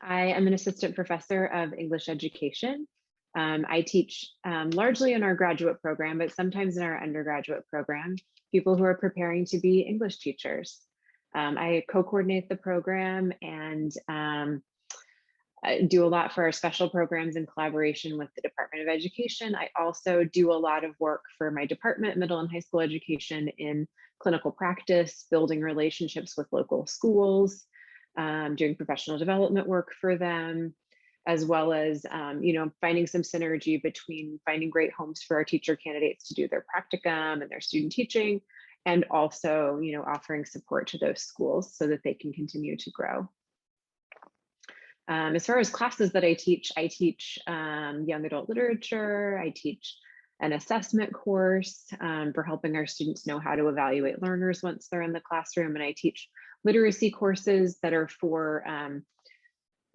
I am an assistant professor of English education. I teach largely in our graduate program, but sometimes in our undergraduate program, people who are preparing to be English teachers. I co-coordinate the program and I do a lot for our special programs in collaboration with the Department of Education. I also do a lot of work for my department, middle and high school education, in clinical practice, building relationships with local schools, doing professional development work for them, as well as finding some synergy between finding great homes for our teacher candidates to do their practicum and their student teaching, and also offering support to those schools so that they can continue to grow. As far as classes that I teach young adult literature. I teach an assessment course for helping our students know how to evaluate learners once they're in the classroom. And I teach literacy courses that are for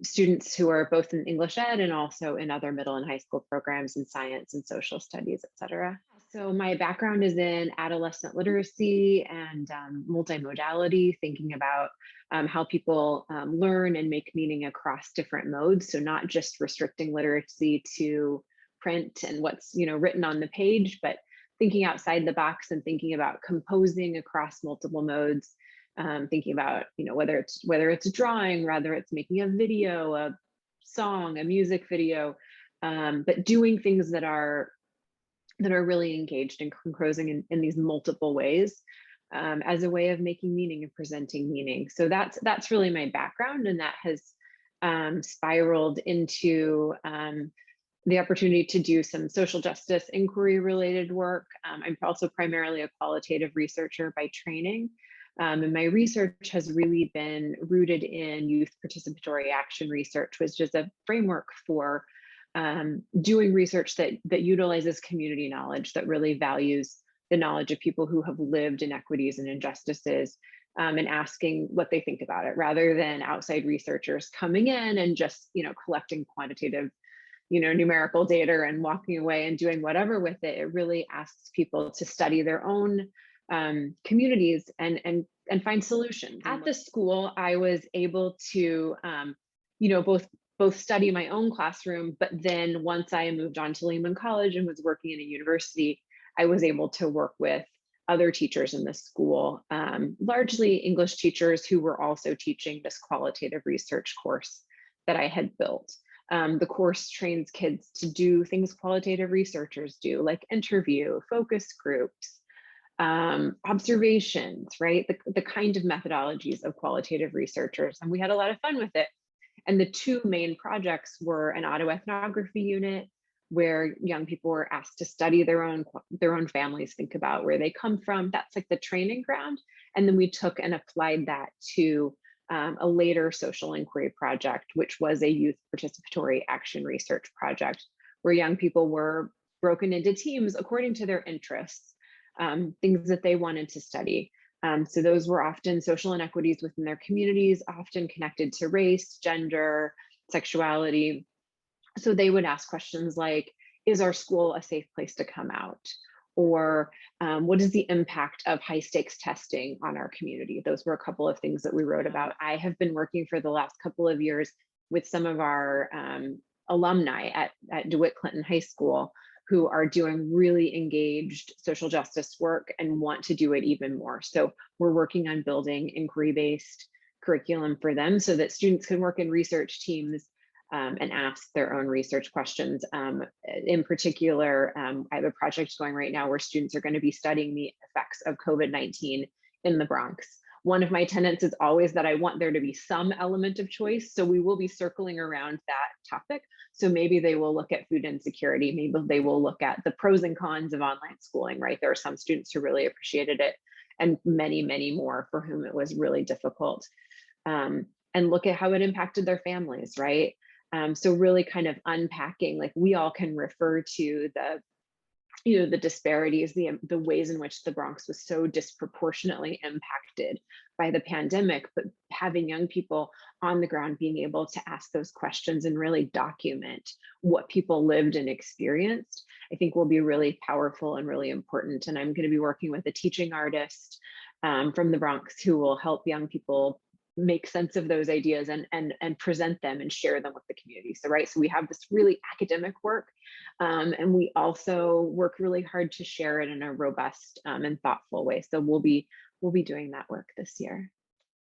students who are both in English ed and also in other middle and high school programs in science and social studies, et cetera. So my background is in adolescent literacy and multimodality, thinking about how people learn and make meaning across different modes. So not just restricting literacy to print and what's written on the page, but thinking outside the box and thinking about composing across multiple modes. Thinking about whether it's drawing, whether it's making a video, a song, a music video, but doing things that are really engaged and composing in these multiple ways as a way of making meaning and presenting meaning. So that's really my background, and that has spiraled into the opportunity to do some social justice inquiry related work. I'm also primarily a qualitative researcher by training. And my research has really been rooted in youth participatory action research, which is a framework for doing research that utilizes community knowledge, that really values the knowledge of people who have lived inequities and injustices, and asking what they think about it, rather than outside researchers coming in and just collecting quantitative numerical data and walking away and doing whatever with it. It really asks people to study their own communities and find solutions. At the school, I was able to both study my own classroom, but then once I moved on to Lehman College and was working in a university, I was able to work with other teachers in the school, largely English teachers who were also teaching this qualitative research course that I had built. The course trains kids to do things qualitative researchers do, like interview, focus groups, observations, right? The kind of methodologies of qualitative researchers. And we had a lot of fun with it. And the two main projects were an autoethnography unit, where young people were asked to study their own families, think about where they come from. That's like the training ground. And then we took and applied that to a later social inquiry project, which was a youth participatory action research project, where young people were broken into teams according to their interests, things that they wanted to study. So those were often social inequities within their communities, often connected to race, gender, sexuality. So they would ask questions like, is our school a safe place to come out? Or what is the impact of high stakes testing on our community? Those were a couple of things that we wrote about. I have been working for the last couple of years with some of our alumni at DeWitt Clinton High School, who are doing really engaged social justice work and want to do it even more. So we're working on building inquiry-based curriculum for them so that students can work in research teams and ask their own research questions. In particular, I have a project going right now where students are going to be studying the effects of COVID-19 in the Bronx. One of my tenets is always that I want there to be some element of choice. So we will be circling around that topic. So maybe they will look at food insecurity. Maybe they will look at the pros and cons of online schooling, right? There are some students who really appreciated it, and many, many more for whom it was really difficult. And look at how it impacted their families, right? So really kind of unpacking, like, we all can refer to the disparities, the ways in which the Bronx was so disproportionately impacted by the pandemic, but having young people on the ground being able to ask those questions and really document what people lived and experienced, I think will be really powerful and really important. And I'm going to be working with a teaching artist from the Bronx who will help young people make sense of those ideas and present them and share them with the community. So right, so we have this really academic work, and we also work really hard to share it in a robust and thoughtful way. So we'll be doing that work this year.